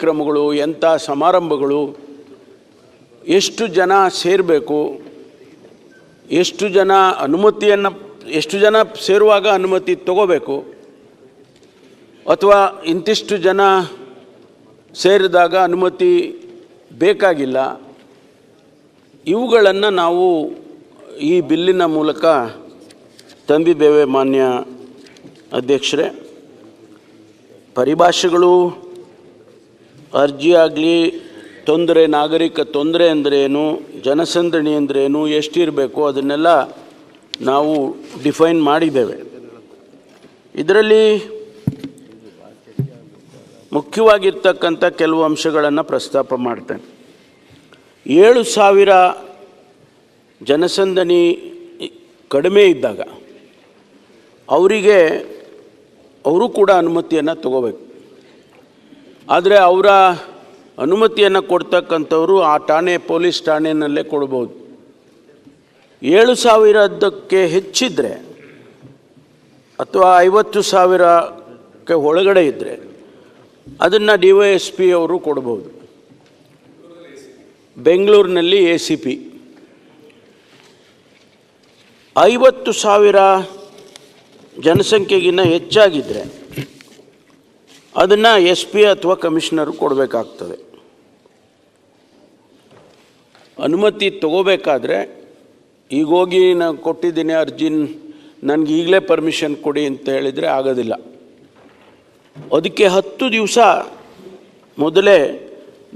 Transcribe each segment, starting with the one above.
ಕಾರ್ಯಕ್ರಮಗಳು, ಎಂಥ ಸಮಾರಂಭಗಳು, ಎಷ್ಟು ಜನ ಸೇರಬೇಕು, ಎಷ್ಟು ಜನ ಸೇರುವಾಗ ಅನುಮತಿ ತಗೋಬೇಕು, ಅಥವಾ ಇಂತಿಷ್ಟು ಜನ ಸೇರಿದಾಗ ಅನುಮತಿ ಬೇಕಾಗಿಲ್ಲ, ಇವುಗಳನ್ನು ನಾವು ಈ ಬಿಲ್ಲಿನ ಮೂಲಕ ತಂದಿದ್ದೇವೆ. ಮಾನ್ಯ ಅಧ್ಯಕ್ಷರೇ, ಪರಿಭಾಷೆಗಳು, ಅರ್ಜಿ ಆಗಲಿ, ತೊಂದರೆ, ನಾಗರಿಕ ತೊಂದರೆ ಅಂದ್ರೇನು, ಜನಸಂದಣಿ ಅಂದ್ರೇನು, ಎಷ್ಟಿರಬೇಕು, ಅದನ್ನೆಲ್ಲ ನಾವು ಡಿಫೈನ್ ಮಾಡಿದ್ದೇವೆ. ಇದರಲ್ಲಿ ಮುಖ್ಯವಾಗಿರ್ತಕ್ಕಂಥ ಕೆಲವು ಅಂಶಗಳನ್ನು ಪ್ರಸ್ತಾಪ ಮಾಡ್ತೇನೆ. 7,000 ಜನಸಂದಣಿ ಕಡಿಮೆ ಇದ್ದಾಗ ಅವರು ಕೂಡ ಅನುಮತಿಯನ್ನು ತಗೋಬೇಕು. ಆದರೆ ಅವರ ಅನುಮತಿಯನ್ನು ಕೊಡ್ತಕ್ಕಂಥವರು ಆ ಪೊಲೀಸ್ ಠಾಣೆಯಲ್ಲೇ ಕೊಡ್ಬೋದು. 7,000ಕ್ಕೆ ಹೆಚ್ಚಿದ್ರೆ ಅಥವಾ 50,000ಕ್ಕೆ ಒಳಗಡೆ ಇದ್ದರೆ ಅದನ್ನು DYSP ಅವರು ಕೊಡ್ಬೋದು. ಬೆಂಗಳೂರಿನಲ್ಲಿ ACP 50,000 ಜನಸಂಖ್ಯೆಗಿಂತ ಹೆಚ್ಚಾಗಿದ್ದರೆ ಅದನ್ನು SP ಅಥವಾ ಕಮಿಷನರು ಕೊಡಬೇಕಾಗ್ತದೆ. ಅನುಮತಿ ತಗೋಬೇಕಾದ್ರೆ ಈಗ ಹೋಗಿ ನಾನು ಕೊಟ್ಟಿದ್ದೀನಿ ಅರ್ಜಿ, ನನಗೆ ಈಗಲೇ ಪರ್ಮಿಷನ್ ಕೊಡಿ ಅಂತ ಹೇಳಿದರೆ ಆಗೋದಿಲ್ಲ. ಅದಕ್ಕೆ 10 ದಿವಸ ಮೊದಲೇ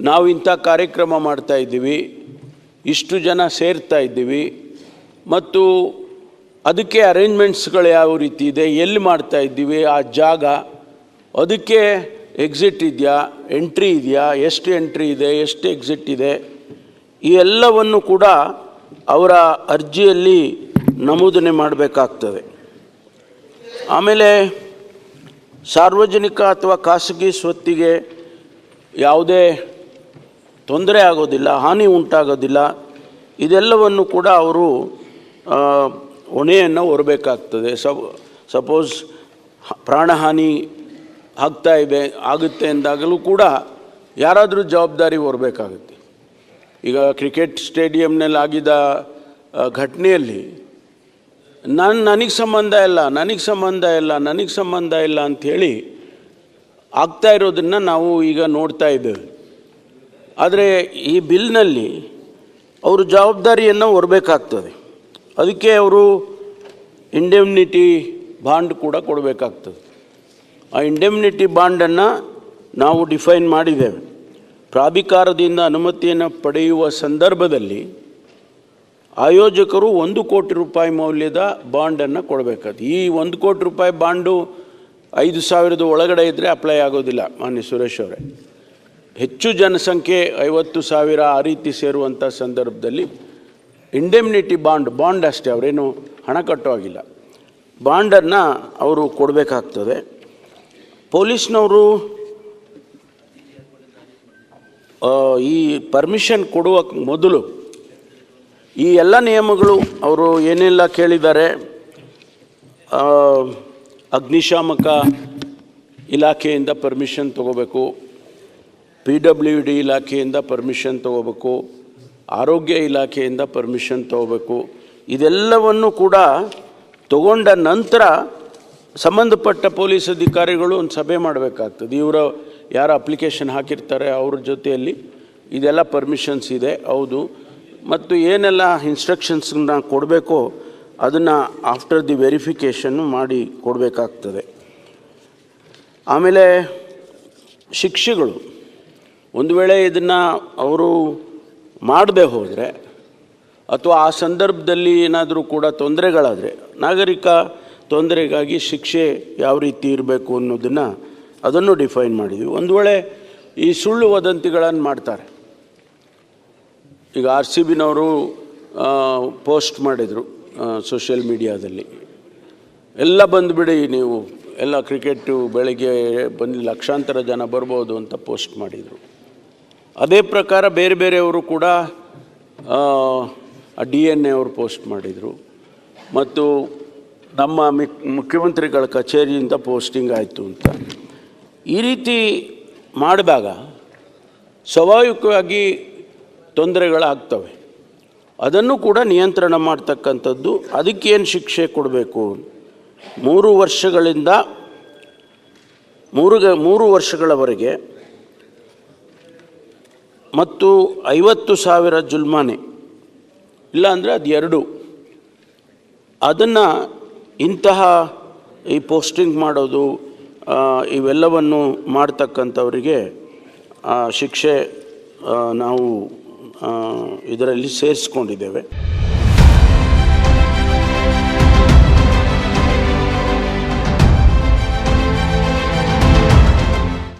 ನಾವು ಇಂಥ ಕಾರ್ಯಕ್ರಮ ಮಾಡ್ತಾಯಿದ್ದೀವಿ, ಇಷ್ಟು ಜನ ಸೇರ್ತಾ ಇದ್ದೀವಿ, ಮತ್ತು ಅದಕ್ಕೆ ಅರೇಂಜ್ಮೆಂಟ್ಸ್ಗಳು ಯಾವ ರೀತಿ ಇದೆ, ಎಲ್ಲಿ ಮಾಡ್ತಾ ಇದ್ದೀವಿ, ಆ ಜಾಗ, ಅದಕ್ಕೆ ಎಕ್ಸಿಟ್ ಇದೆಯಾ, ಎಂಟ್ರಿ ಇದೆಯಾ, ಎಷ್ಟು ಎಂಟ್ರಿ ಇದೆ, ಎಷ್ಟು ಎಕ್ಸಿಟ್ ಇದೆ, ಈ ಎಲ್ಲವನ್ನು ಕೂಡ ಅವರ ಅರ್ಜಿಯಲ್ಲಿ ನಮೂದನೆ ಮಾಡಬೇಕಾಗ್ತದೆ. ಆಮೇಲೆ ಸಾರ್ವಜನಿಕ ಅಥವಾ ಖಾಸಗಿ ಸ್ವತ್ತಿಗೆ ಯಾವುದೇ ತೊಂದರೆ ಆಗೋದಿಲ್ಲ, ಹಾನಿ ಉಂಟಾಗೋದಿಲ್ಲ, ಇದೆಲ್ಲವನ್ನು ಕೂಡ ಅವರು ಹೊಣೆಯನ್ನು ಹೊರಬೇಕಾಗ್ತದೆ. ಸಪೋಸ್ ಪ್ರಾಣಹಾನಿ ಆಗುತ್ತೆ ಎಂದಾಗಲೂ ಕೂಡ ಯಾರಾದರೂ ಜವಾಬ್ದಾರಿ ಹೊರಬೇಕಾಗುತ್ತೆ. ಈಗ ಕ್ರಿಕೆಟ್ ಸ್ಟೇಡಿಯಂನಲ್ಲಿ ಆಗಿದ್ದ ಘಟನೆಯಲ್ಲಿ ನನಗೆ ಸಂಬಂಧ ಇಲ್ಲ ಅಂಥೇಳಿ ಆಗ್ತಾ ಇರೋದನ್ನು ನಾವು ಈಗ ನೋಡ್ತಾ ಇದ್ದೇವೆ. ಆದರೆ ಈ ಬಿಲ್ನಲ್ಲಿ ಅವರು ಜವಾಬ್ದಾರಿಯನ್ನು ಹೊರಬೇಕಾಗ್ತದೆ. ಅದಕ್ಕೆ ಅವರು ಇಂಡೆಮ್ನಿಟಿ ಬಾಂಡ್ ಕೂಡ ಕೊಡಬೇಕಾಗ್ತದೆ. ಆ ಇಂಡೆಮ್ನಿಟಿ ಬಾಂಡನ್ನು ನಾವು ಡಿಫೈನ್ ಮಾಡಿದ್ದೇವೆ. ಪ್ರಾಧಿಕಾರದಿಂದ ಅನುಮತಿಯನ್ನು ಪಡೆಯುವ ಸಂದರ್ಭದಲ್ಲಿ ಆಯೋಜಕರು 1 ಕೋಟಿ ರೂಪಾಯಿ ಮೌಲ್ಯದ ಬಾಂಡನ್ನು ಕೊಡಬೇಕಾಗ್ತದೆ. ಈ 1 ಕೋಟಿ ರೂಪಾಯಿ ಬಾಂಡು 5,000 ಒಳಗಡೆ ಇದ್ದರೆ ಅಪ್ಲೈ ಆಗೋದಿಲ್ಲ. ಮಾನ್ಯ ಸುರೇಶ್ ಅವರೇ, ಹೆಚ್ಚು ಜನಸಂಖ್ಯೆ 50,000 ಆ ರೀತಿ ಸೇರುವಂಥ ಸಂದರ್ಭದಲ್ಲಿ ಇಂಡೆಮ್ನಿಟಿ ಬಾಂಡ್ ಅಷ್ಟೇ, ಅವರೇನು ಹಣ ಕಟ್ಟುವಾಗಿಲ್ಲ, ಬಾಂಡನ್ನು ಅವರು ಕೊಡಬೇಕಾಗ್ತದೆ. ಪೊಲೀಸ್ನವರು ಈ ಪರ್ಮಿಷನ್ ಕೊಡುವ ಮೊದಲು ಈ ಎಲ್ಲ ನಿಯಮಗಳು ಅವರು ಏನೆಲ್ಲ ಕೇಳಿದ್ದಾರೆ, ಅಗ್ನಿಶಾಮಕ ಇಲಾಖೆಯಿಂದ ಪರ್ಮಿಷನ್ ತಗೋಬೇಕು, PWD ಇಲಾಖೆಯಿಂದ ಪರ್ಮಿಷನ್ ತಗೋಬೇಕು, ಆರೋಗ್ಯ ಇಲಾಖೆಯಿಂದ ಪರ್ಮಿಷನ್ ತಗೋಬೇಕು. ಇದೆಲ್ಲವನ್ನು ಕೂಡ ತಗೊಂಡ ನಂತರ ಸಂಬಂಧಪಟ್ಟ ಪೊಲೀಸ್ ಅಧಿಕಾರಿಗಳು ಒಂದು ಸಭೆ ಮಾಡಬೇಕಾಗ್ತದೆ. ಇವರು ಯಾರು ಅಪ್ಲಿಕೇಶನ್ ಹಾಕಿರ್ತಾರೆ ಅವ್ರ ಜೊತೆಯಲ್ಲಿ ಇದೆಲ್ಲ ಪರ್ಮಿಷನ್ಸ್ ಇದೆ ಹೌದು, ಮತ್ತು ಏನೆಲ್ಲ ಇನ್ಸ್ಟ್ರಕ್ಷನ್ಸನ್ನ ಕೊಡಬೇಕೋ ಅದನ್ನು ಆಫ್ಟರ್ ದಿ ವೆರಿಫಿಕೇಷನ್ನು ಮಾಡಿ ಕೊಡಬೇಕಾಗ್ತದೆ. ಆಮೇಲೆ ಶಿಕ್ಷೆಗಳು, ಒಂದು ವೇಳೆ ಇದನ್ನು ಅವರು ಮಾಡದೆ ಹೋದರೆ ಅಥವಾ ಆ ಸಂದರ್ಭದಲ್ಲಿ ಏನಾದರೂ ಕೂಡ ತೊಂದರೆಗಳಾದರೆ ನಾಗರಿಕ ತೊಂದರೆಗಾಗಿ ಶಿಕ್ಷೆ ಯಾವ ರೀತಿ ಇರಬೇಕು ಅದನ್ನು ಡಿಫೈನ್ ಮಾಡಿದ್ವಿ. ಒಂದು ವೇಳೆ ಈ ಸುಳ್ಳು ವದಂತಿಗಳನ್ನು ಮಾಡ್ತಾರೆ, ಈಗ RCBನವರು ಪೋಸ್ಟ್ ಮಾಡಿದರು ಸೋಷಿಯಲ್ ಮೀಡಿಯಾದಲ್ಲಿ, ಎಲ್ಲ ಬಂದುಬಿಡಿ ನೀವು ಎಲ್ಲ ಕ್ರಿಕೆಟು ಬೆಳಗ್ಗೆ ಬಂದು ಲಕ್ಷಾಂತರ ಜನ ಬರ್ಬೋದು ಅಂತ ಪೋಸ್ಟ್ ಮಾಡಿದರು. ಅದೇ ಪ್ರಕಾರ ಬೇರೆ ಬೇರೆಯವರು ಕೂಡ DNA ಅವರು ಪೋಸ್ಟ್ ಮಾಡಿದರು, ಮತ್ತು ನಮ್ಮ ಮುಖ್ಯಮಂತ್ರಿಗಳ ಕಚೇರಿಯಿಂದ ಪೋಸ್ಟಿಂಗ್ ಆಯಿತು ಅಂತ. ಈ ರೀತಿ ಮಾಡಿದಾಗ ಸ್ವಾಭಾವಿಕವಾಗಿ ತೊಂದರೆಗಳಾಗ್ತವೆ. ಅದನ್ನು ಕೂಡ ನಿಯಂತ್ರಣ ಮಾಡ್ತಕ್ಕಂಥದ್ದು. ಅದಕ್ಕೇನು ಶಿಕ್ಷೆ ಕೊಡಬೇಕು? 3 ವರ್ಷಗಳಿಂದ 3 ವರ್ಷಗಳವರೆಗೆ ಮತ್ತು 50,000 ಜುಲ್ಮಾನೆ, ಇಲ್ಲಾಂದರೆ ಅದು 2. ಅದನ್ನು ಇಂತಹ ಈ ಪೋಸ್ಟಿಂಗ್ ಮಾಡೋದು ಇವೆಲ್ಲವನ್ನು ಮಾಡ್ತಕ್ಕಂಥವರಿಗೆ ಶಿಕ್ಷೆ ನಾವು ಇದರಲ್ಲಿ ಸೇರಿಸ್ಕೊಂಡಿದ್ದೇವೆ.